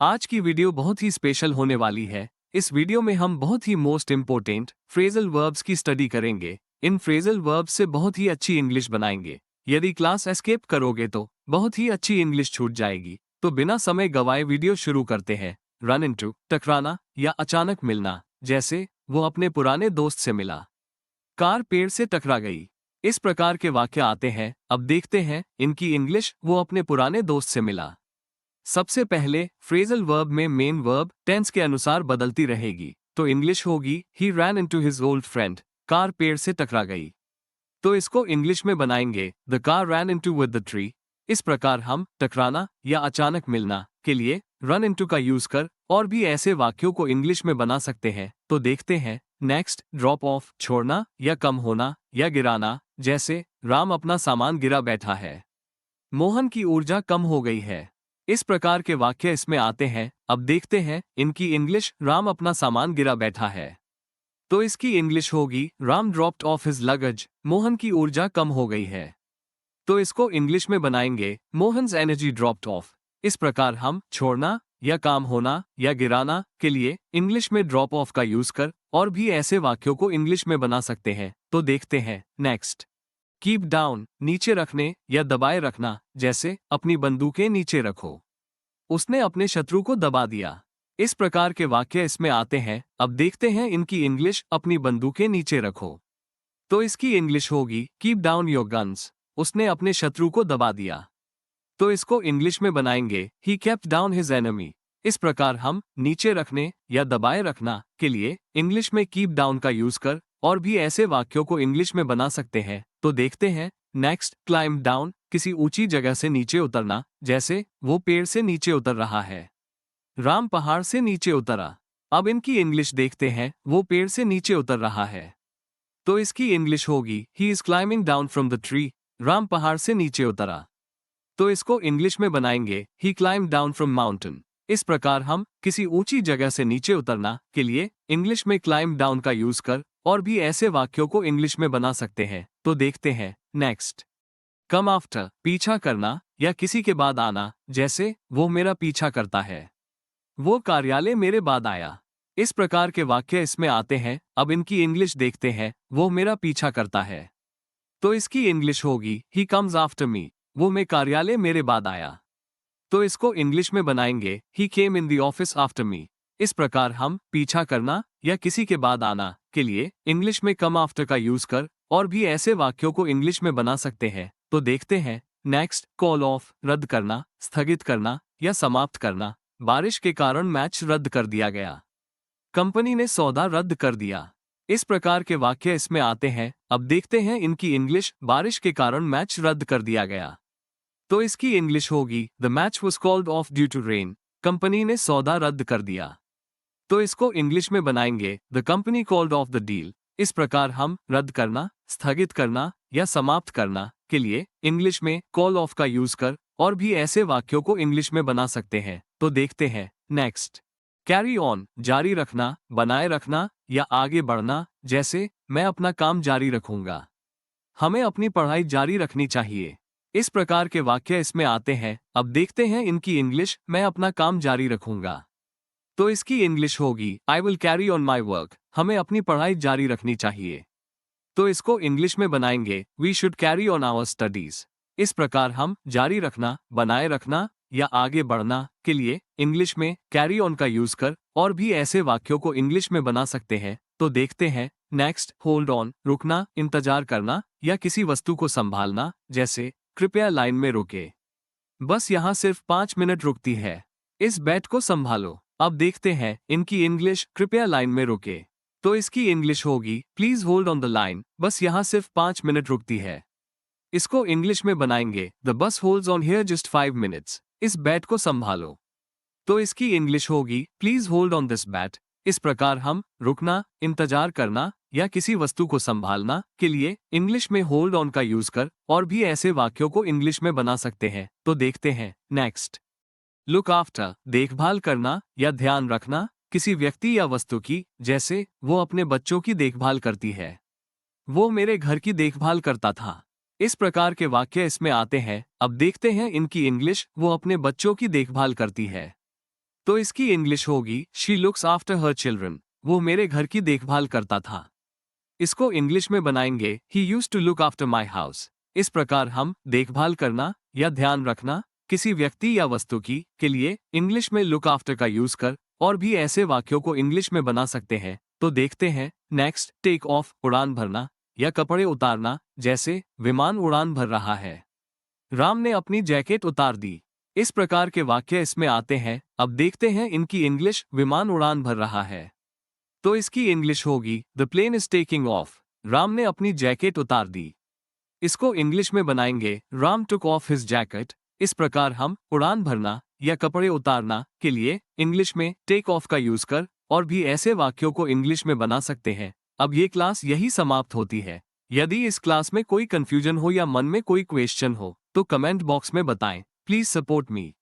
आज की वीडियो बहुत ही स्पेशल होने वाली है। इस वीडियो में हम बहुत ही मोस्ट इम्पोर्टेंट फ्रेजल वर्ब्स की स्टडी करेंगे। इन फ्रेजल वर्ब्स से बहुत ही अच्छी इंग्लिश बनाएंगे। यदि क्लास एस्केप करोगे तो बहुत ही अच्छी इंग्लिश छूट जाएगी। तो बिना समय गवाए वीडियो शुरू करते हैं। रन इनटू टकराना या अचानक मिलना, जैसे वो अपने पुराने दोस्त से मिला। कार पेड़ से टकरा गई। इस प्रकार के वाक्य आते हैं। अब देखते हैं इनकी इंग्लिश। वो अपने पुराने दोस्त से मिला। सबसे पहले फ्रेजल वर्ब में मेन वर्ब टेंस के अनुसार बदलती रहेगी। तो इंग्लिश होगी he ran into his old friend. Car पेड़ से टकरा गई। तो इसको इंग्लिश में बनाएंगे the car ran into with the tree. इस प्रकार हम टकराना या अचानक मिलना के लिए रन इनटू का यूज कर और भी ऐसे वाक्यों को इंग्लिश में बना सकते हैं। तो देखते हैं। नेक्स्ट, ड्रॉप ऑफ, छोड़ना या कम होना या गिराना, जैसे राम अपना सामान गिरा बैठा है। मोहन की ऊर्जा कम हो गई है। इस प्रकार के वाक्य इसमें आते हैं। अब देखते हैं इनकी इंग्लिश। राम अपना सामान गिरा बैठा है। तो इसकी इंग्लिश होगी Ram dropped of his luggage. Mohan की ऊर्जा कम हो गई है। तो इसको इंग्लिश में बनाएंगे मोहन्स एनर्जी ड्रॉप्ड ऑफ। इस प्रकार हम छोड़ना या काम होना या गिराना के लिए इंग्लिश में ड्रॉप ऑफ का यूज कर और भी ऐसे वाक्यों को इंग्लिश में बना सकते हैं। तो देखते हैं। नेक्स्ट, कीप डाउन, नीचे रखने या दबाए रखना, जैसे अपनी बंदूकें नीचे रखो। उसने अपने शत्रु को दबा दिया। इस प्रकार के वाक्य इसमें आते हैं। अब देखते हैं इनकी इंग्लिश। अपनी बंदूकें नीचे रखो। तो इसकी इंग्लिश होगी कीप डाउन योर गन्स। उसने अपने शत्रु को दबा दिया। तो इसको इंग्लिश में बनाएंगे he kept down his enemy. इस प्रकार हम नीचे रखने या दबाए रखना के लिए इंग्लिश में कीप डाउन का यूज कर और भी ऐसे वाक्यों को इंग्लिश में बना सकते हैं। तो देखते हैं। नेक्स्ट, क्लाइंब डाउन, किसी ऊंची जगह से नीचे उतरना, जैसे वो पेड़ से नीचे उतर रहा है। राम पहाड़ से नीचे उतरा। अब इनकी इंग्लिश देखते हैं। वो पेड़ से नीचे उतर रहा है। तो इसकी इंग्लिश होगी he is climbing down from the tree. Ram पहाड़ से नीचे उतरा। तो इसको इंग्लिश में बनाएंगे ही क्लाइंब डाउन फ्रॉम माउंटेन। इस प्रकार हम किसी ऊंची जगह से नीचे उतरना के लिए इंग्लिश में क्लाइंब डाउन का यूज कर और भी ऐसे वाक्यों को इंग्लिश में बना सकते हैं। तो देखते हैं। नेक्स्ट, कम आफ्टर, पीछा करना या किसी के बाद आना, जैसे वो मेरा पीछा करता है। वो कार्यालय मेरे बाद आया। इस प्रकार के वाक्य इसमें आते हैं। अब इनकी इंग्लिश देखते हैं। वो मेरा पीछा करता है। तो इसकी इंग्लिश होगी ही कम्स आफ्टर मी। वो मैं कार्यालय मेरे बाद आया। तो इसको इंग्लिश में बनाएंगे he came in the office after me. इस प्रकार हम पीछा करना या किसी के बाद आना के लिए इंग्लिश में कम आफ्टर का यूज कर और भी ऐसे वाक्यों को इंग्लिश में बना सकते हैं। तो देखते हैं। नेक्स्ट, कॉल ऑफ, रद्द करना, स्थगित करना या समाप्त करना। बारिश के कारण मैच रद्द कर दिया गया। कंपनी ने सौदा रद्द कर दिया। इस प्रकार के वाक्य इसमें आते हैं। अब देखते हैं इनकी इंग्लिश। बारिश के कारण मैच रद्द कर दिया गया। तो इसकी इंग्लिश होगी the match was called off due to rain. Company ने सौदा रद्द कर दिया। तो इसको इंग्लिश में बनाएंगे the company called off the deal. इस प्रकार हम रद्द करना, स्थगित करना या समाप्त करना के लिए इंग्लिश में कॉल ऑफ का यूज कर और भी ऐसे वाक्यों को इंग्लिश में बना सकते हैं। तो देखते हैं। नेक्स्ट, कैरी ऑन, जारी रखना, बनाए रखना या आगे बढ़ना, जैसे मैं अपना काम जारी रखूंगा। हमें अपनी पढ़ाई जारी रखनी चाहिए। इस प्रकार के वाक्य इसमें आते हैं। अब देखते हैं इनकी इंग्लिश। मैं अपना काम जारी रखूंगा। तो इसकी इंग्लिश होगी I will carry on my work. हमें अपनी पढ़ाई जारी रखनी चाहिए। तो इसको इंग्लिश में बनाएंगे we should carry on our studies. इस प्रकार हम जारी रखना, बनाए रखना या आगे बढ़ना के लिए इंग्लिश में कैरी ऑन का यूज कर और भी ऐसे वाक्यों को इंग्लिश में बना सकते हैं। तो देखते हैं। नेक्स्ट, होल्ड ऑन, रुकना, इंतजार करना या किसी वस्तु को संभालना, जैसे कृपया लाइन में रुके। बस यहाँ सिर्फ 5 मिनट रुकती है। इस बैट को संभालो। अब देखते हैं इनकी इंग्लिश। कृपया लाइन में रुके। तो इसकी इंग्लिश होगी please hold on the line. बस यहाँ सिर्फ 5 मिनट रुकती है। इसको इंग्लिश में बनाएंगे the bus holds on here just 5 minutes. इस बैट को संभालो। तो इसकी इंग्लिश होगी please hold on this bat. इस प्रकार हम रुकना, इंतजार करना या किसी वस्तु को संभालना के लिए इंग्लिश में होल्ड ऑन का यूज कर और भी ऐसे वाक्यों को इंग्लिश में बना सकते हैं। तो देखते हैं। नेक्स्ट, लुक आफ्टर, देखभाल करना या ध्यान रखना किसी व्यक्ति या वस्तु की, जैसे वो अपने बच्चों की देखभाल करती है। वो मेरे घर की देखभाल करता था। इस प्रकार के वाक्य इसमें आते हैं। अब देखते हैं इनकी इंग्लिश। वो अपने बच्चों की देखभाल करती है। तो इसकी इंग्लिश होगी she looks after her children. वो मेरे घर की देखभाल करता था। इसको इंग्लिश में बनाएंगे he used to look after my house. इस प्रकार हम देखभाल करना या ध्यान रखना किसी व्यक्ति या वस्तु की के लिए इंग्लिश में लुक आफ्टर का यूज कर और भी ऐसे वाक्यों को इंग्लिश में बना सकते हैं। तो देखते हैं नेक्स्ट। टेक ऑफ उड़ान भरना या कपड़े उतारना, जैसे विमान उड़ान भर रहा है। राम ने अपनी जैकेट उतार दी। इस प्रकार के वाक्य इसमें आते हैं। अब देखते हैं इनकी इंग्लिश। विमान उड़ान भर रहा है तो इसकी इंग्लिश होगी the plane is taking off. Ram ने अपनी जैकेट उतार दी। इसको इंग्लिश में बनाएंगे Ram took off his jacket. इस प्रकार हम उड़ान भरना या कपड़े उतारना के लिए इंग्लिश में टेक ऑफ का यूज कर और भी ऐसे वाक्यों को इंग्लिश में बना सकते हैं। अब ये क्लास यही समाप्त होती है। यदि इस क्लास में कोई कंफ्यूजन हो या मन में कोई क्वेश्चन हो तो कमेंट बॉक्स में बताएं। Please support me.